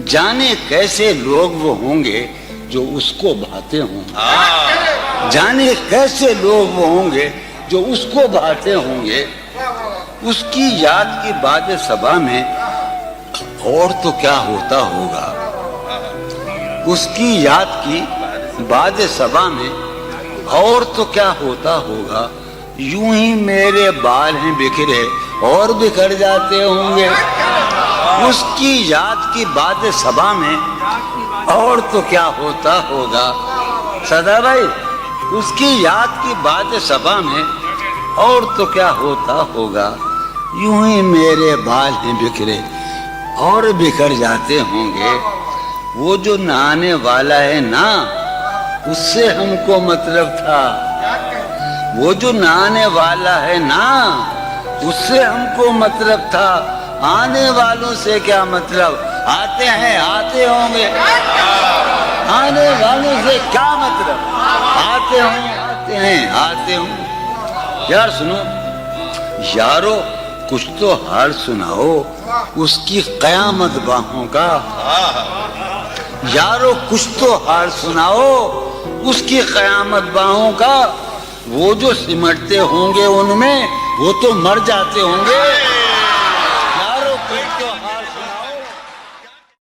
جانے کیسے لوگ وہ ہوں گے جو اس کو بھاتے ہوں، جانے کیسے لوگ وہ ہوں گے جو اس کو بھاتے ہوں گے، اس کی یاد کی باد صبا میں اور تو کیا ہوتا ہوگا، اس کی یاد کی باد صبا میں اور تو کیا ہوتا ہوگا، یوں ہی میرے بال ہیں بکھرے اور بکھر جاتے ہوں گے، اس کی یاد کی باد صبا میں اور تو کیا ہوتا ہوگا، سدا بھائی اس کی یاد کی باد صبا میں اور تو کیا ہوتا ہوگا، یوں ہی میرے بال ہیں بکھرے اور بکھر جاتے ہوں گے، وہ جو نہانے والا ہے نا اس سے ہم کو مطلب تھا، وہ جو نہانے والا ہے نا اس سے ہم کو مطلب تھا، آنے والوں سے کیا مطلب، آتے ہیں آتے ہوں گے، آنے والوں سے کیا مطلب، آتے ہوں آتے ہیں آتے ہوں۔ یار سنو یارو کچھ تو حال سناؤ اس کی قیامت باہوں کا، یارو کچھ تو حال سناؤ اس کی قیامت باہوں کا، وہ جو سمٹتے ہوں گے ان میں وہ تو مر جاتے ہوں گے،